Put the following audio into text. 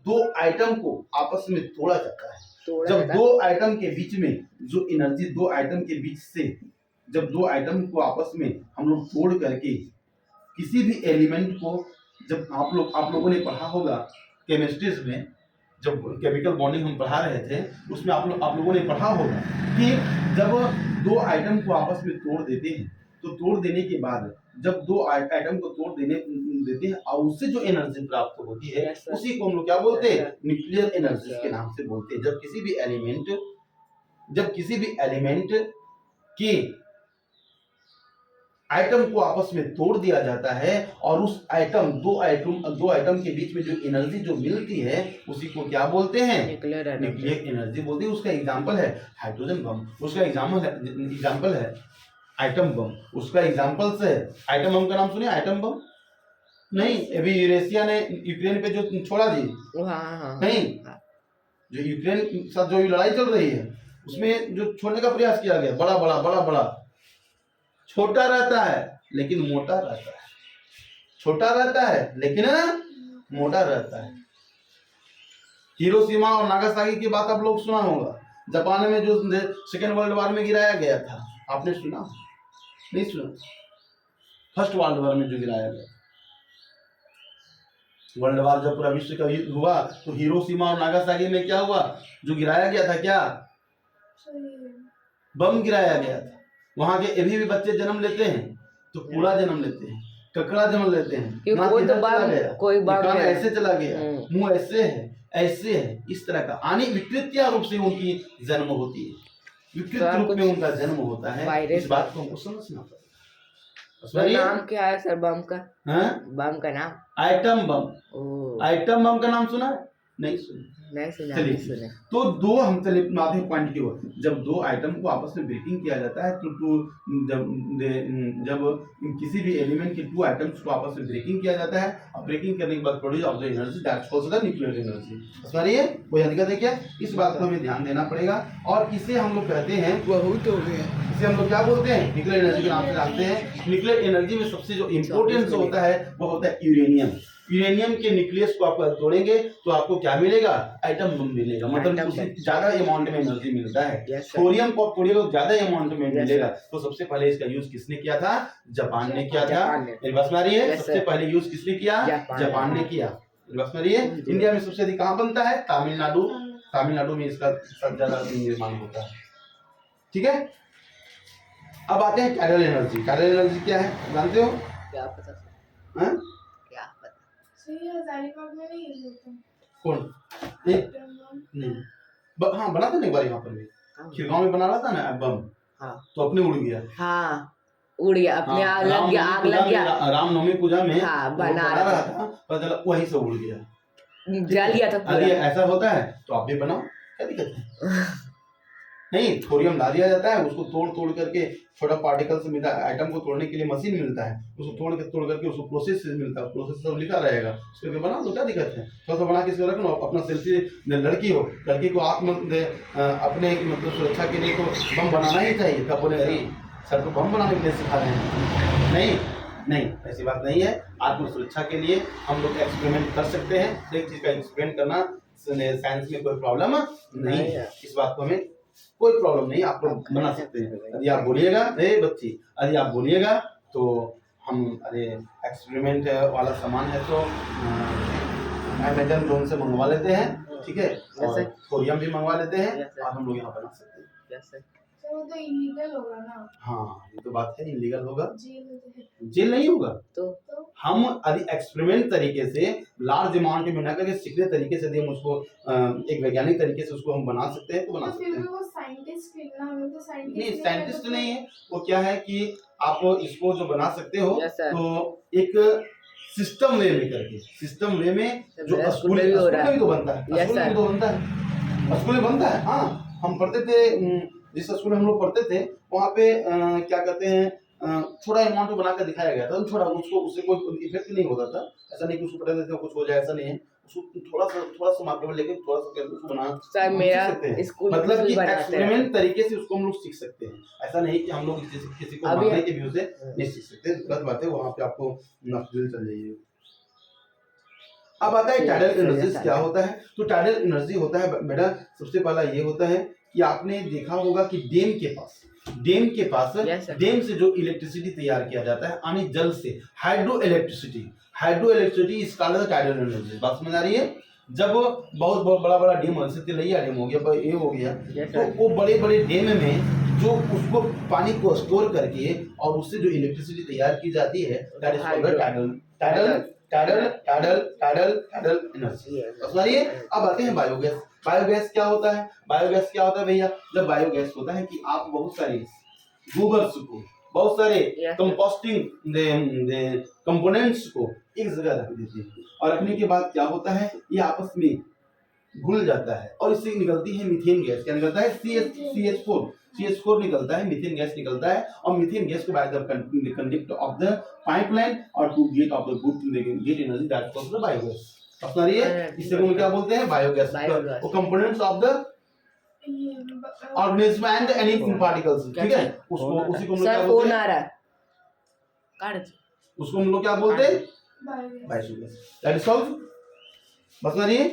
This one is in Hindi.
दो आइटम को आपस में तोड़ा जाता है। जब दो आइटम के बीच में जो एनर्जी, दो आइटम के बीच से जब दो आइटम को आपस में हम लोग तोड़ करके किसी भी एलिमेंट को, जब आप लोगों ने पढ़ा होगा केमिस्ट्री में, जब केमिकल बॉन्डिंग हम पढ़ा रहे थे उसमें आप लोगों ने पढ़ा होगा कि जब दो आइटम को आपस में तोड़ देते हैं तो तोड़ देने के बाद जब दो आइटम को तोड़ देते हैं और उससे जो एनर्जी प्राप्त होती है उसी को हम लोग क्या बोलते हैं, न्यूक्लियर एनर्जी के नाम से बोलते हैं। जब किसी भी एलिमेंट के आइटम को आपस में तोड़ दिया जाता है और उस दो आइटम के बीच में जो एनर्जी जो मिलती है उसी को क्या बोलते हैं, न्यूक्लियर एनर्जी बोलते हैं। उसका एग्जांपल है हाइड्रोजन बम, उसका एग्जांपल है एटम बम, उसका एग्जांपल से एटम बम का नाम सुनिए, एटम बम नहीं, अभी यूरेशिया ने यूक्रेन पे जो छोड़ा जी, नहीं, जो यूक्रेन के साथ जो लड़ाई चल रही है उसमें जो छोड़ने का प्रयास किया गया, बड़ा छोटा रहता है लेकिन मोटा रहता है, छोटा रहता है लेकिन मोटा रहता है। हिरोशिमा और नागासाकी की बात आप लोग सुना होगा, जापान में जो सेकेंड वर्ल्ड वॉर में गिराया गया था, आपने सुना? नहीं सुना? फर्स्ट वर्ल्ड वॉर में जो गिराया गया, वर्ल्ड वॉर जब पूरा विश्व का युद्ध हुआ तो हिरोशिमा और नागासाकी में क्या हुआ, जो गिराया गया था क्या, बम गिराया गया था। वहां के अभी भी बच्चे जन्म लेते हैं तो पूरा जन्म लेते हैं, ककड़ा जन्म लेते हैं, कोई कान ऐसे चला गया, मुंह ऐसे है, इस तरह का आने विकृत रूप से उनकी जन्म होती है, विकृत रूप में उनका जन्म होता है। इस बात को हमको समझना पड़ेगा। नाम क्या है सर बम का? बम का नाम एटम बम। एटम बम का नाम सुना? नहीं सुना। तो दो हम चले माध्यम पॉइंट की ओर, जब दो आइटम को आपस में ब्रेकिंग किया जाता है तो जब किसी भी एलिमेंट के टू आइटम्स को आपस में ब्रेकिंग किया जाता है और ब्रेकिंग करने के बाद produce of the energy that's called the nuclear energy. समझिए कोई हकीकत है क्या? इस बात को हमें ध्यान देना पड़ेगा। और इसे हम लोग कहते हैं, इसे हम लोग क्या बोलते हैं, न्यूक्लियर एनर्जी के नाम से जानते हैं। न्यूक्लियर एनर्जी में सबसे जो इम्पोर्टेंस होता है वो होता है यूरेनियम। यूरेनियम के न्यूक्लियस को आप तोड़ेंगे तो आपको क्या मिलेगा, एटम बम मिलेगा, मतलब उससे ज्यादा अमाउंट में एनर्जी मिलता है। थोरियम को तोड़िएगा तो ज्यादा अमाउंट में मिलेगा। तो सबसे पहले इसका यूज किसने किया था, जापान ने किया था। मेरी बात में आ रही है? सबसे पहले यूज किसने किया, जापान ने किया। मेरी बात में आ रही है? इंडिया में सबसे अधिक कहाँ बनता है, तमिलनाडु में इसका सबसे ज्यादा निर्माण होता है। ठीक है, अब आते हैं कैरल एनर्जी। कैरल एनर्जी क्या है जानते हो? क्या पता कौन नहीं हाँ बनाते ना एक बार यहाँ पर भी, खिरगांव में बना रहा था ना बम, तो अपने उड़ गया, उड़ गया अपने, आग लग गया रामनवमी पूजा में बना रहा था, पता चला वहीं से उड़ गया, जल गया था। ऐसा होता है तो आप भी बनाओ, क्या दिक्कत है? नहीं, थोरियम ला दिया जाता है, उसको तोड़ करके छोटा पार्टिकल से मिलता है, आइटम को तोड़ने के लिए मशीन मिलता है, उसको तोड़ करके उसको प्रोसेस मिलता है, प्रोसेस सब लिखा रहेगा, उसको बना दो, क्या दिक्कत है? थोड़ा सा बना के रख लो, अपना सेल्फी, लड़की हो, लड़की को अपने मतलब सुरक्षा के लिए तो बम बनाना ही चाहिए। कब बोले अरे सर तो बम बनाने के लिए सिखा रहे हैं? नहीं, ऐसी बात नहीं है। आत्म सुरक्षा के लिए हम लोग एक्सपेरिमेंट कर सकते हैं, एक चीज का एक्सपेरिमेंट करना साइंस में कोई प्रॉब्लम नहीं है, इस बात को हमें कोई प्रॉब्लम नहीं, आप लोग बना सकते हैं। यदि आप बोलिएगा बच्ची, यदि आप बोलिएगा तो हम एक्सपेरिमेंट वाला सामान है तो अमेज़न जोन से मंगवा लेते हैं, ठीक है, और थोरियम भी मंगवा लेते हैं और हम लोग यहाँ बना सकते हैं। वो तो इलीगल होगा ना? हाँ, ये तो बात है, इलीगल होगा, जेल नहीं होगा। तो हम यदि एक्सपेरिमेंट तरीके से लार्ज अमाउंट में बना करके सीखने तरीके से हम उसको एक वैज्ञानिक तरीके से उसको हम बना सकते हैं, तो बना सकते हैं। वो साइंटिस्ट नहीं, साइंटिस्ट नहीं है वो, क्या है कि आप इसको जो बना सकते हो तो एक सिस्टम वे में करके, सिस्टम वे में जो स्कूल में भी तो बनता है, स्कूल में बनता है। हाँ, हम पढ़ते थे, जिस स्कूल में हम लोग पढ़ते थे वहाँ पे क्या कहते हैं, थोड़ा अमाउंट बना कर दिखाया गया था, थोड़ा उससे कोई इफेक्ट नहीं होता था। ऐसा नहीं कि उसको पढ़ते थे कुछ हो जाए, ऐसा नहीं है। उसको थोड़ा सा मार्केट में लेके थोड़ा सा करके उसको बना मेरा स्कूल मतलब कि एक्सपेरिमेंट तरीके से उसको हम लोग सीख सकते हैं। ऐसा नहीं कि हम लोग किसी को मारने के व्यू से नहीं सीख सकते, गलत बात है, वहाँ पे आपको नफसिल चल जाइए। अब आता है टाइडल एनर्जी क्या होता है। तो टाइडल एनर्जी होता है बेटा, सबसे पहला ये होता है कि आपने देखा होगा कि डैम के पास डैम से जो इलेक्ट्रिसिटी तैयार किया जाता है यानी जल से, हाइड्रो इलेक्ट्रिसिटी इस कॉल्ड टाइडल एनर्जी। बात समझ आ रही है। जब बहुत बहुत बड़ा बड़ा डैम, जैसे तिलैया डैम हो गया, ये हो गया, तो वो बड़े बड़े डैम में जो उसको पानी को स्टोर करके और उससे जो इलेक्ट्रिसिटी तैयार की जाती है, that is called tidal energy. समझ रही है। अब आते हैं बायोगैस। बायोगैस क्या होता है? बायोगैस क्या होता है भैया? जब बायोगैस होता है कि आप बहुत सारे गोबर्स को, बहुत सारे कंपोस्टिंग कंपोनेंट्स को एक जगह रख देते हैं, और रखने के बाद क्या होता है, ये आपस में घुल जाता है और इससे निकलती है मीथेन गैस। क्या निकलता है? CH4 निकलता है, मीथेन गैस निकलता है। और मीथेन गैस को by the conduct of the pipeline और to get of the good get energy, that called the biogas. समझ रही है। इससे हम क्या बोलते हैं? बायोगैस। वो components of the organism and any particles, ठीक है, उसको उसी को हम लोग क्या बोलते हैं? उसको हम लोग क्या बोलते हैं? बायोगैस। That is solve. समझ रही है।